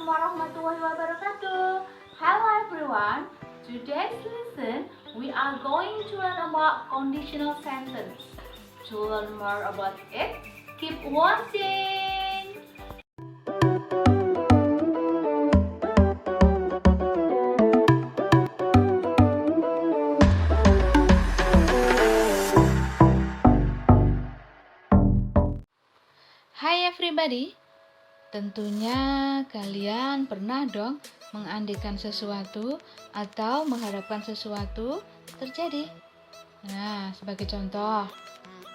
Assalamualaikum warahmatullahi wabarakatuh. Hello everyone. Today's lesson we are going to learn about conditional sentence. To learn more about it, keep watching. Hi everybody. Tentunya kalian pernah dong mengandaikan sesuatu atau mengharapkan sesuatu terjadi. Nah, sebagai contoh,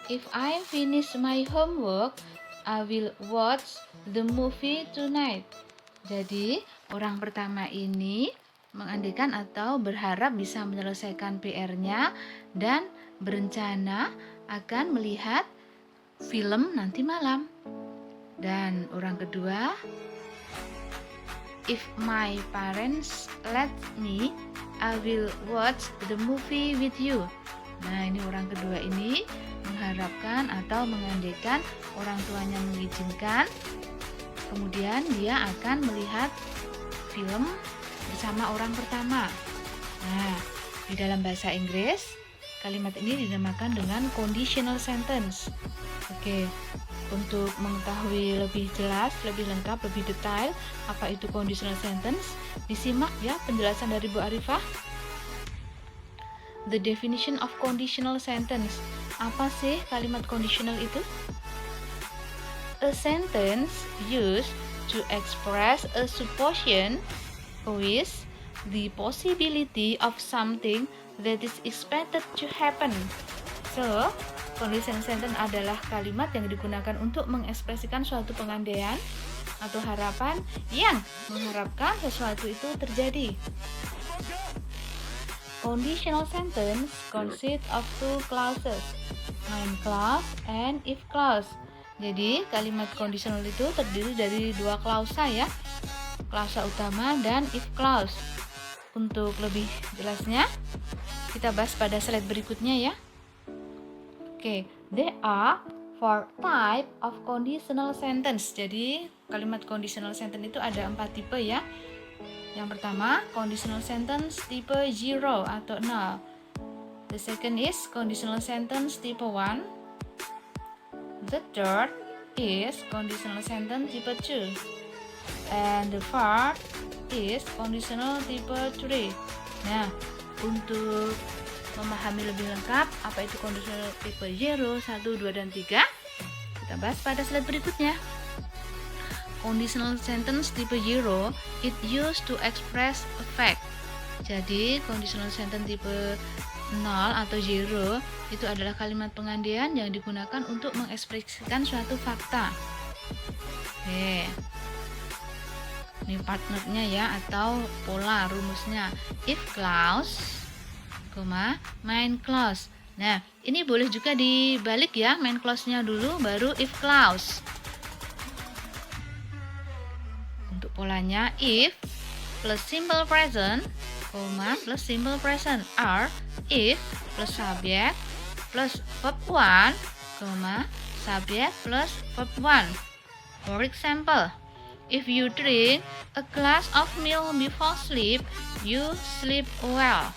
if I finish my homework, I will watch the movie tonight. Jadi, orang pertama ini mengandaikan atau berharap bisa menyelesaikan PR-nya dan berencana akan melihat film nanti malam. Dan orang kedua, if my parents let me, I will watch the movie with you. Nah, ini orang kedua ini mengharapkan atau mengandaikan orang tuanya mengizinkan, kemudian dia akan melihat film bersama orang pertama. Nah, di dalam bahasa Inggris, kalimat ini dinamakan dengan conditional sentence. Oke. Untuk mengetahui lebih jelas, lebih lengkap, lebih detail apa itu conditional sentence, disimak ya penjelasan dari Bu Arifah. The definition of conditional sentence. Apa sih kalimat conditional itu? A sentence used to express a supposition with the possibility of something that is expected to happen. So, conditional sentence adalah kalimat yang digunakan untuk mengekspresikan suatu pengandaian atau harapan yang mengharapkan sesuatu itu terjadi. Conditional sentence consists of two clauses, main clause and if clause. Jadi, kalimat conditional itu terdiri dari dua klausa ya, klausa utama dan if clause. Untuk lebih jelasnya, kita bahas pada slide berikutnya ya. Oke, there are four type of conditional sentence. Jadi, kalimat conditional sentence itu ada 4 tipe ya. Yang pertama, conditional sentence tipe 0 atau 0. The second is conditional sentence tipe 1. The third is conditional sentence tipe 2. And the fourth is conditional tipe 3. Nah, untuk memahami lebih lengkap apa itu conditional tipe 0, 1, 2, dan 3, kita bahas pada slide berikutnya. Conditional sentence tipe 0, it used to express a fact. Jadi, conditional sentence tipe 0 atau 0 itu adalah kalimat pengandaian yang digunakan untuk mengekspresikan suatu fakta. Oke. Ini partnernya ya atau pola rumusnya. If clause main clause. Nah, ini boleh juga dibalik ya, main clause-nya dulu baru if clause. Untuk polanya, if plus simple present, plus simple present, or if plus subject plus verb 1, subject plus verb 1. For example, if you drink a glass of milk before sleep, you sleep well.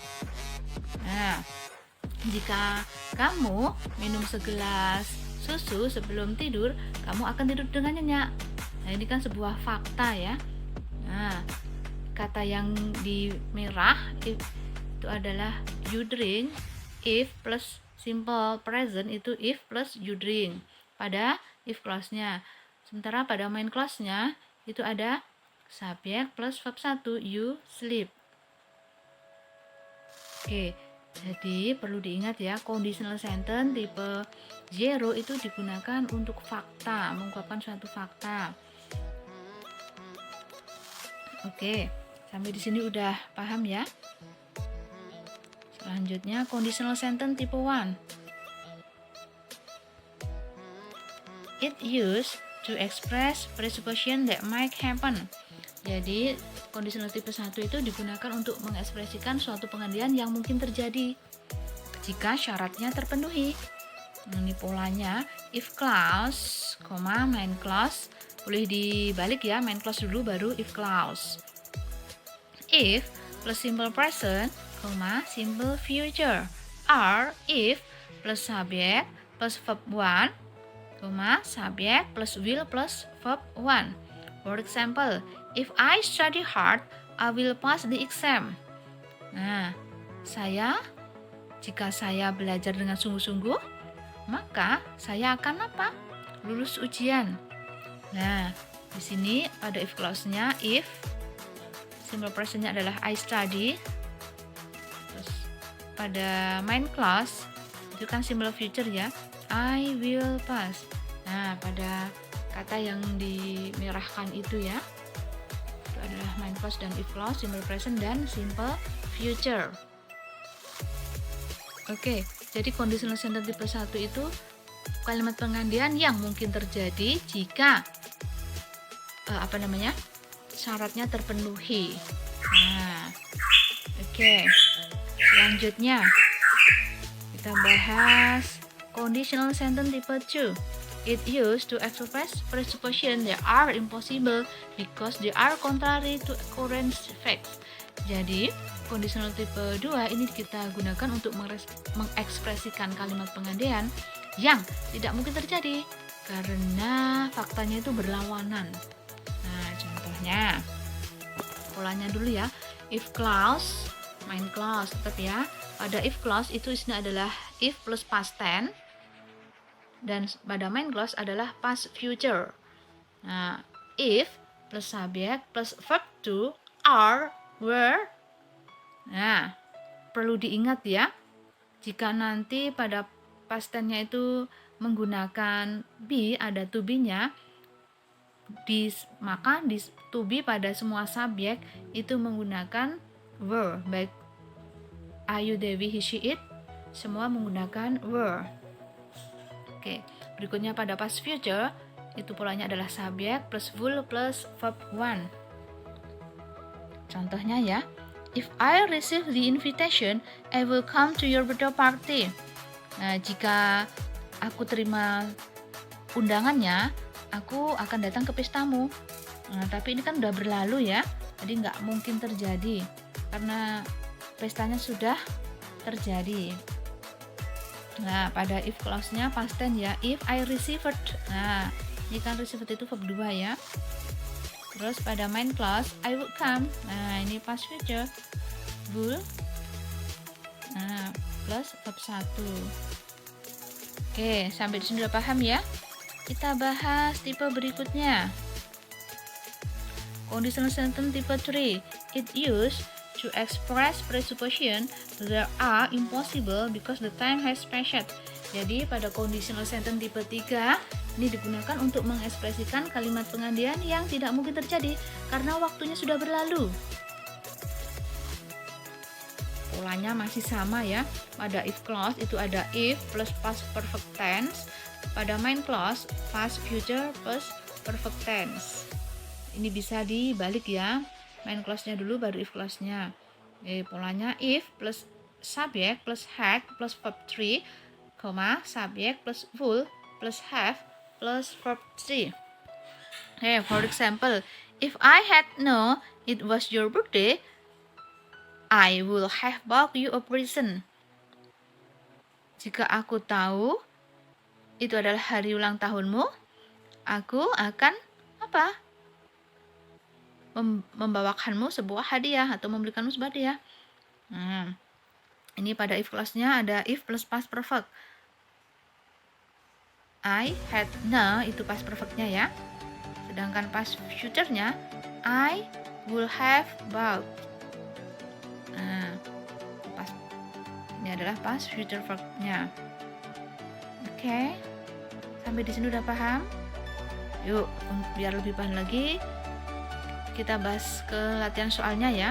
Nah, jika kamu minum segelas susu sebelum tidur, kamu akan tidur dengan nyenyak. Nah, ini kan sebuah fakta ya. Nah, kata yang di merah itu adalah you drink. If plus simple present itu if plus you drink pada if clause-nya. Sementara pada main clause-nya itu ada subject plus verb 1 you sleep. Oke. Jadi perlu diingat ya, conditional sentence tipe 0 itu digunakan untuk fakta, mengungkapkan suatu fakta. Oke, sampai di sini udah paham ya. Selanjutnya conditional sentence tipe 1. It used to express presupposition that might happen. Jadi, conditional tipe 1 itu digunakan untuk mengekspresikan suatu pengandaian yang mungkin terjadi jika syaratnya terpenuhi. Ini polanya, if clause, main clause, Boleh dibalik ya, main clause dulu baru if clause. If plus simple present, simple future. Are if plus subject plus verb 1, subject plus will plus verb 1. For example, if I study hard, I will pass the exam. Nah, jika saya belajar dengan sungguh-sungguh, maka saya akan apa? Lulus ujian. Nah, di sini pada if clause-nya, if simple present-nya adalah I study. Terus pada main clause itu kan simple future ya, I will pass. Nah, pada kata yang dimerahkan itu ya, itu adalah main clause dan if clause, simple present dan simple future. Oke, jadi conditional sentence tipe 1 itu kalimat penggantian yang mungkin terjadi jika syaratnya terpenuhi. Nah, oke. Selanjutnya kita bahas conditional sentence tipe 2. It used to express presupposition that are impossible because they are contrary to current facts. Jadi, conditional tipe 2 ini kita gunakan untuk mengekspresikan kalimat pengandaian yang tidak mungkin terjadi karena faktanya itu berlawanan. Nah, contohnya polanya dulu ya. If clause, main clause tetap ya. Pada if clause itu isinya adalah if plus past tense dan pada main clause adalah past future. Nah, if plus subject plus verb to are, were. Nah, perlu diingat ya, jika nanti pada past tense-nya itu menggunakan be, ada to be-nya, maka to be pada semua subjek itu menggunakan were, baik Ayu, Dewi, he, she, it, semua menggunakan were. Oke, berikutnya pada past future itu polanya adalah subjek plus will plus verb 1. Contohnya ya, if I receive the invitation, I will come to your birthday party. Nah, jika aku terima undangannya, aku akan datang ke pestamu. Nah, tapi ini kan udah berlalu ya, jadi nggak mungkin terjadi karena pestanya sudah terjadi. Nah, pada if clause-nya past tense ya, if I received. Nah, ini kan received itu verb 2 ya. Terus pada main clause, I would come. Nah, ini past future, will. Nah, plus verb 1. Oke, sampai di sini udah paham ya? Kita bahas tipe berikutnya. Conditional sentence tipe 3. It used to express presupposition that are impossible because the time has passed. Jadi pada conditional sentence tipe 3 ini digunakan untuk mengekspresikan kalimat penggantian yang tidak mungkin terjadi karena waktunya sudah berlalu. Polanya masih sama ya. Pada if clause itu ada if plus past perfect tense. Pada main clause past future plus perfect tense. Ini bisa dibalik ya. Main clause-nya dulu baru if clause-nya. Polanya if plus subject plus had plus verb 3, subject plus would plus have plus verb 3. For example, if I had known it was your birthday, I would have bought you a present. Jika aku tahu itu adalah hari ulang tahunmu, aku akan apa? Membawakanmu sebuah hadiah atau memberikanmu sebuah hadiah. Ini pada if clause-nya ada if plus past perfect. I had no itu past perfect-nya ya. Sedangkan past future-nya I will have bought. Ini adalah past future verb-nya. Oke. Sampai di sini udah paham? Yuk, biar lebih paham lagi, kita bahas ke latihan soalnya ya.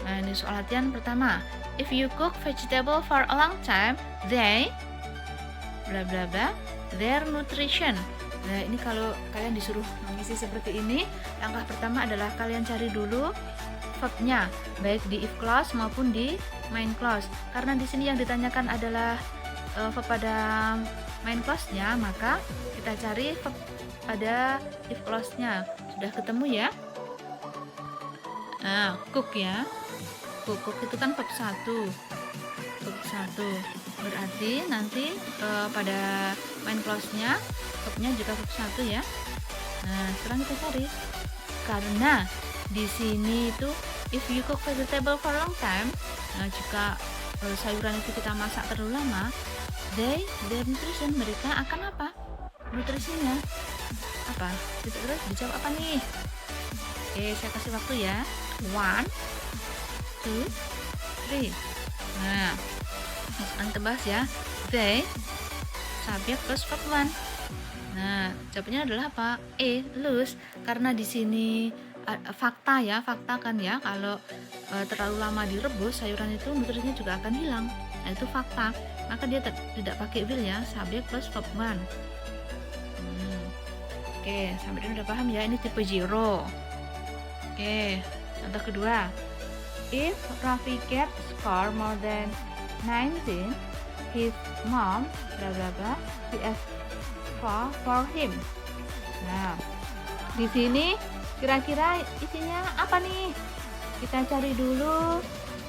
Nah, ini soal latihan pertama. If you cook vegetable for a long time, they bla bla bla their nutrition. Nah, ini kalau kalian disuruh mengisi seperti ini, langkah pertama adalah kalian cari dulu verb-nya, baik di if clause maupun di main clause. Karena di sini yang ditanyakan adalah verb pada main clause-nya, maka kita cari verb pada if clause-nya. Sudah ketemu ya? Nah, cook ya. Cook itu kan verb 1. Verb 1. Berarti nanti pada main clause-nya verbnya juga verb 1 ya. Nah, sekarang kita cari. Karena di sini itu if you cook vegetable for a long time, nah jika sayuran itu kita masak terlalu lama, their nutrition, mereka akan apa? Nutrisinya apa? Terus dijawab apa nih? Oke, saya kasih waktu ya. 1, 2, 3. Nah, sekarang tebas ya. They, subjek plus verb 1. Nah, jawabannya adalah apa? Lose. Karena di sini fakta ya, fakta kan ya, kalau terlalu lama direbus sayuran itu nutrisinya juga akan hilang. Nah, itu fakta. Maka dia tidak pakai will ya, subjek plus verb 1. Oke, sampai ini udah paham ya, ini tipe 0. Oke, contoh kedua. If Raffi get score more than 19, his mom bla bla bla vs for him. Nah, di sini kira-kira isinya apa nih? Kita cari dulu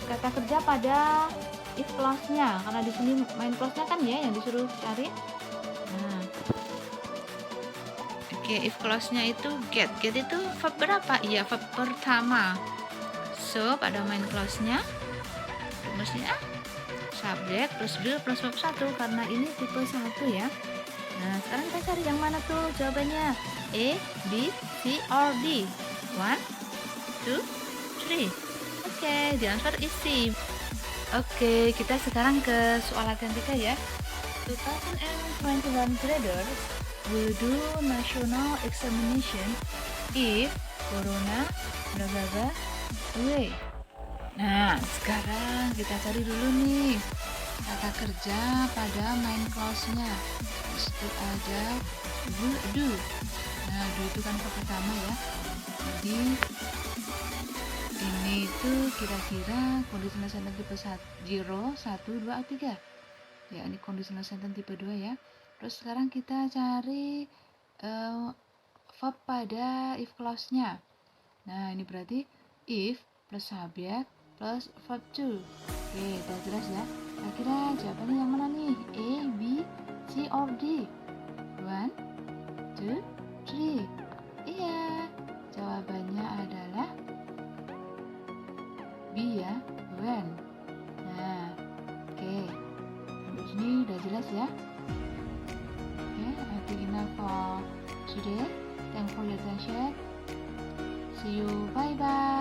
kata kerja pada if clause-nya, karena di sini main clause-nya kan ya yang disuruh cari. Nah, oke, if clause-nya itu get itu verb berapa? Iya, verb pertama. So, pada main clause-nya mestinya subjek plus will plus verb 1 karena ini tipe 1 ya. Nah, sekarang kita cari yang mana tuh jawabannya? A, B, C, or D? 1, 2, 3. Oke, the answer is C. Oke, kita sekarang ke soal latihan 3 ya. 2021 graders will do national examination if corona bla bla bla away. Nah, sekarang kita cari dulu nih kata kerja pada main clause-nya. Disitu ada will do. Nah, do itu kan verb pertama ya. Jadi ini tuh kira-kira conditional sentence tipe 0, 1, 2, atau 3. Ya, ini conditional sentence tipe 2 ya. Terus sekarang kita cari verb pada if clause-nya. Nah, ini berarti if plus subjek plus verb 2. Oke, udah jelas ya. Kira-kira jawabannya yang mana nih? A, B, C, or D? 1, 2, 3. Iya, jawabannya adalah B ya, when. Nah, oke. Sampai sini udah jelas ya. Oke, I think enough for today. Thanks for your attention. See you, bye-bye.